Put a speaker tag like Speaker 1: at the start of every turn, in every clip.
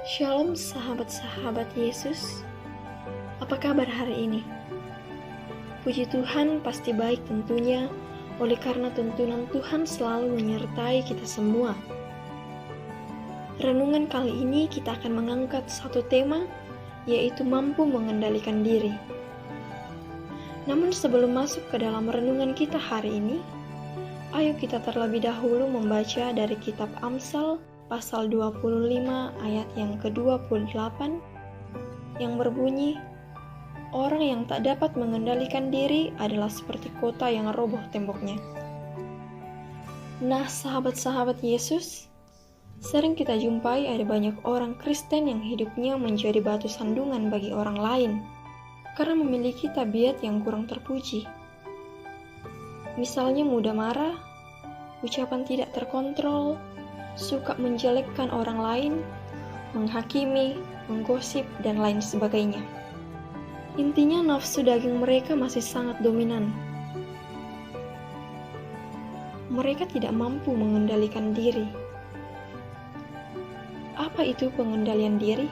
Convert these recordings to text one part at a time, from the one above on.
Speaker 1: Shalom sahabat-sahabat Yesus, apa kabar hari ini? Puji Tuhan pasti baik tentunya, oleh karena tuntunan Tuhan selalu menyertai kita semua. Renungan kali ini kita akan mengangkat satu tema, yaitu mampu mengendalikan diri. Namun sebelum masuk ke dalam renungan kita hari ini, ayo kita terlebih dahulu membaca dari kitab Amsal pasal 25 ayat yang ke-28 yang berbunyi, orang yang tak dapat mengendalikan diri adalah seperti kota yang roboh temboknya. Nah, sahabat-sahabat Yesus, sering kita jumpai ada banyak orang Kristen yang hidupnya menjadi batu sandungan bagi orang lain karena memiliki tabiat yang kurang terpuji. Misalnya mudah marah, ucapan tidak terkontrol, suka menjelekkan orang lain, menghakimi, menggosip, dan lain sebagainya. Intinya nafsu daging mereka masih sangat dominan. Mereka tidak mampu mengendalikan diri. Apa itu pengendalian diri?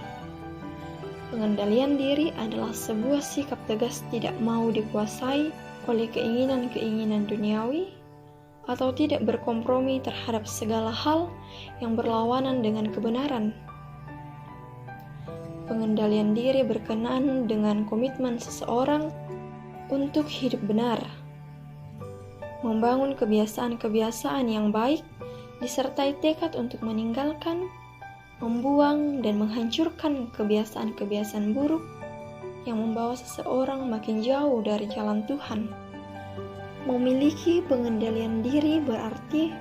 Speaker 1: Pengendalian diri adalah sebuah sikap tegas tidak mau dikuasai oleh keinginan-keinginan duniawi, atau tidak berkompromi terhadap segala hal yang berlawanan dengan kebenaran. Pengendalian diri berkenaan dengan komitmen seseorang untuk hidup benar, membangun kebiasaan-kebiasaan yang baik, disertai tekad untuk meninggalkan, membuang, dan menghancurkan kebiasaan-kebiasaan buruk yang membawa seseorang makin jauh dari jalan Tuhan. Memiliki pengendalian diri berarti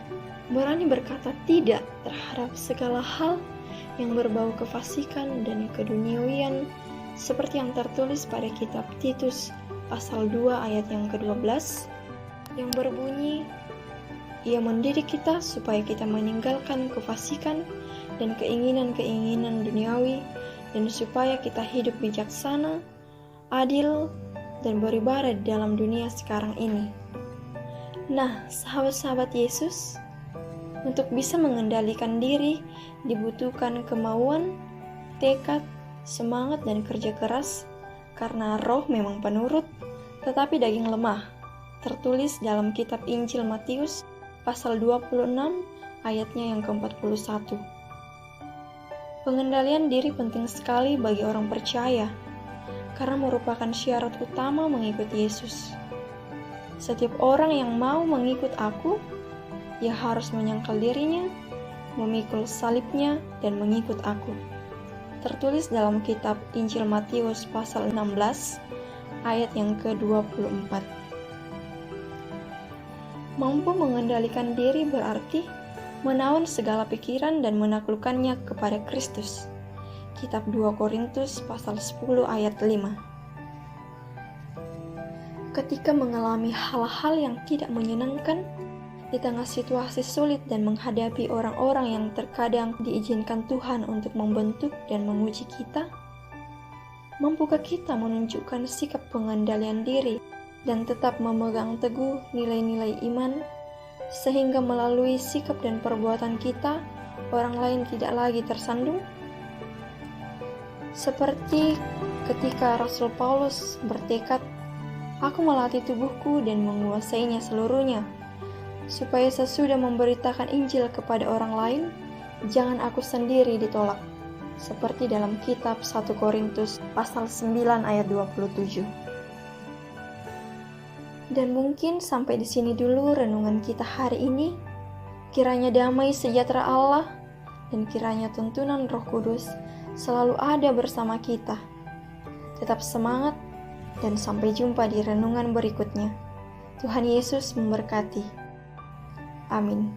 Speaker 1: berani berkata tidak terhadap segala hal yang berbau kefasikan dan keduniawian, seperti yang tertulis pada kitab Titus pasal 2 ayat yang ke-12 yang berbunyi, ia mendidik kita supaya kita meninggalkan kefasikan dan keinginan-keinginan duniawi, dan supaya kita hidup bijaksana, adil, dan beribadah dalam dunia sekarang ini. Nah, sahabat-sahabat Yesus, untuk bisa mengendalikan diri dibutuhkan kemauan, tekad, semangat, dan kerja keras, karena roh memang penurut, tetapi daging lemah. Tertulis dalam kitab Injil Matius pasal 26 ayatnya yang ke-41. Pengendalian diri penting sekali bagi orang percaya, karena merupakan syarat utama mengikuti Yesus. Setiap orang yang mau mengikut aku, ia harus menyangkal dirinya, memikul salibnya, dan mengikut aku. Tertulis dalam kitab Injil Matius pasal 16 ayat yang ke-24. Mampu mengendalikan diri berarti menawan segala pikiran dan menaklukkannya kepada Kristus. Kitab 2 Korintus pasal 10 ayat 5. Ketika mengalami hal-hal yang tidak menyenangkan, di tengah situasi sulit dan menghadapi orang-orang yang terkadang diizinkan Tuhan untuk membentuk dan menguji kita, mampukah kita menunjukkan sikap pengendalian diri dan tetap memegang teguh nilai-nilai iman, sehingga melalui sikap dan perbuatan kita, orang lain tidak lagi tersandung? Seperti ketika Rasul Paulus bertekad, aku melatih tubuhku dan menguasainya seluruhnya, supaya sesudah memberitakan Injil kepada orang lain, jangan aku sendiri ditolak. Seperti dalam kitab 1 Korintus pasal 9 ayat 27. Dan mungkin sampai di sini dulu renungan kita hari ini. Kiranya damai sejahtera Allah dan kiranya tuntunan Roh Kudus selalu ada bersama kita. Tetap semangat, dan sampai jumpa di renungan berikutnya. Tuhan Yesus memberkati. Amin.